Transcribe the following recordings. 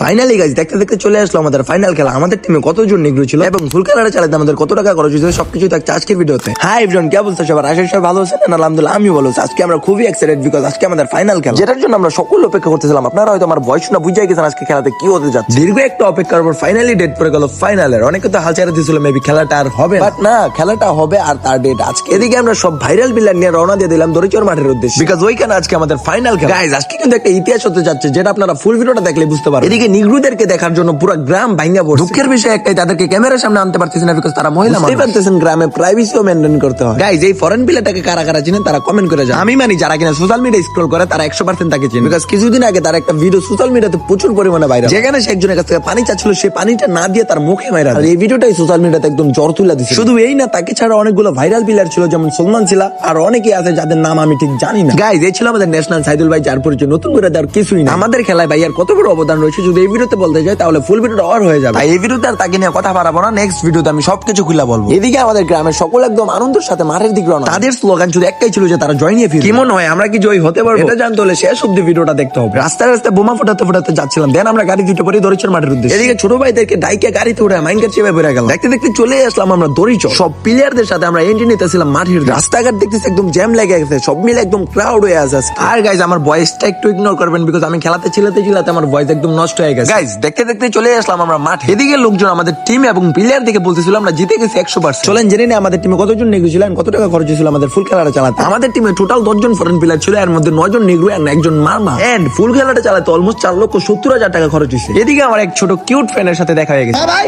Finally guys দেখতে দেখতে চলে আসলো আমাদের ফাইনাল খেলা। আমাদের টিমে কতজন নিগ্রো ছিল এবং ফুল খেলাটা চালাতে আমাদের কত টাকা খরচ হয়েছে সবকিছু থাকছে আজকের ভিডিওতে। হাই এভরিওয়ান, কি অবস্থা সবার? আশা করি সবাই ভালো আছেন। আলহামদুলিল্লাহ আমিও ভালো আছি। আজকে আমরা খুবই এক্সাইটেড বিকজ আজকে আমাদের ফাইনাল খেলা, যেটার জন্য আমরা সকল অপেক্ষা করতেছিলাম। আপনারা হয়তো আমার ভয়েস শুনে বুঝাই গেছেন আজকে খেলাতে কি হতে যাচ্ছে। দীর্ঘ একটা অপেক্ষার পর ফাইনালি ডেট পড়ে গেল ফাইনালের। অনেকে তো হাল ছেড়ে দিয়েছিল মেবি খেলাটা আর হবে, বাট না, খেলাটা হবে আর তার ডেট আজকে। এদিকে আমরা সব ভাইরাল প্লেয়ার নিয়ে রওনা দিয়ে দিলাম দড়িচর মাঠের উদ্দেশ্যে বিকজ ওইখানে আজকে আমাদের ফাইনাল খেলা। গাইস আজকে কিন্তু একটা ইতিহাস হতে যাচ্ছে যেটা আপনারা ফুল ভিডিওটা দেখলে বুঝতে পারবেন। এদিকে নিগ্রুদেরকে দেখার জন্য পুরো গ্রাম ভাঙা পড়ছে। দুঃখের বিষয় একটাই, তাদেরকে ক্যামেরার সামনে আনতে পারতেছে না বিকজ তারা মহিলা মানুষ। পারতেছেন গ্রামে প্রাইভেসিও মেইনটেইন করতে হয়। গাইস এই ফরেন প্লেয়ারটাকে কারা কারা চিনেন তারা কমেন্ট করে যান। আমি মানি যারা কিনা সোশ্যাল মিডিয়া স্ক্রল করে তারা 100% তাকে চিনে বিকজ কিছুদিন আগে তার একটা ভিডিও সোশ্যাল মিডিয়াতে প্রচুর পরিমাণে ভাইরাল, যেখানে সে একজনের কাছ থেকে পানি চাচ্ছিল, সে পানিটা না দিয়ে তার মুখে মাইরা। আর এই ভিডিওটাই সোশ্যাল মিডিয়াতে একদম জ্বর তুলে দিচ্ছে। শুধু এই না, তাকে ছাড়া অনেকগুলো ভাইরাল প্লেয়ার ছিল যেমন সলমান ছিল আর অনেকেই আছে যাদের নাম আমি ঠিক জানি না। গাইস এই ছিল আমাদের ন্যাশনাল সাইদুল ভাই, যার পরিচয় নতুন করে দেওয়ার কিছুই না। আমাদের খেলায় ভাই আর কত বড় অবদান রয়েছে যদি এই ভিডিওতে বলতে যাই তাহলে ফুল ভিডিওটা অর হয়ে যাবে। এই ভিডিওতে আর তাকে নিয়ে কথা বাড়াবো না, নেক্সট ভিডিওতে আমি সবকিছু খুলে বলবো। এদিকে আমাদের গ্রামের সকল একদম আনন্দের সাথে মাঠের দিকে রওনা। তাদের স্লোগান শুধু একটাই ছিল যে তারা জয় নিয়ে ফিরবে। কি মনে হয় আমরা কি জয় হতে পারবো? এটা জানতে হলে শেষ অব্দি ভিডিওটা দেখতে হবে। রাস্তায় রাস্তায় বোমা ফোটাতে ফোটাতে যাচ্ছিলাম, দেন আমরা গাড়ি দুটো পরে দড়িচর মাঠের উদ্দেশ্যে। এদিকে ছোট ভাইদেরকে ডাইকে গাড়িতে উঠে মাইনকার চেপে বেড়ে গেল। দেখতে দেখতে চলে আসলাম আমরা দড়িচর। সব প্লেয়ারদের সাথে আমরা এন্ট্রি নিতেছিলাম মাঠের। রাস্তাঘাট দেখতেছি একদম জ্যাম লেগে গেছে, সব মিলে একদম ক্রাউড হয়ে আছে। আর গাইজ আমার ভয়েসটা একটু ইগনোর করবেন বিকজ আমি খেলাতে চিল্লাতে আমার ভয়েস একদম নষ্ট হয়ে গেছে। গাইজ দেখতে দেখতে চলে আসলাম আমরা মাঠে। এদিকে লোকজন আমাদের টিম এবং প্লেয়ার দেখে বলতেছিল আমরা জিতে গেছি 100%। চলেন জেনে নিই আমাদের টিমে কতজন নেগ্রো ছিল, কত টাকা খরচ হয়েছিল আমাদের ফুল খেলাটা চালাতে। আমাদের টিমে টোটাল 10 জন ফরেন প্লেয়ার ছিল, এর মধ্যে 9 জন নেগ্রো আর একজন মারমা। এন্ড ফুল খেলাটা চালাতে অলমোস্ট 4,70,000 টাকা খরচ হয়েছে। এদিকে আমার এক ছোট কিউট ফ্রেন্ডের সাথে দেখা হয়ে গেছে। ভাই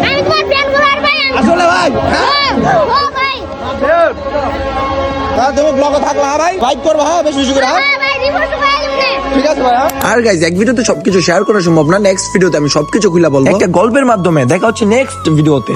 আমি তোমার ফ্রেন্ড গুলার ভাই। আসলে ভাই ও ভাই তুমি ব্লগে থাকলা ভাই, লাইক করবা বেশি বেশি করে। হ্যাঁ ভাই রিপোর্ট ফাইল মনে ঠিক আছে ভাই। আর গাইস এক ভিডিওতে সবকিছু শেয়ার করা সম্ভব না, নেক্সট ভিডিওতে আমি সবকিছু খুলে বলবো একটা গল্পের মাধ্যমে। দেখা হচ্ছে নেক্সট ভিডিওতে।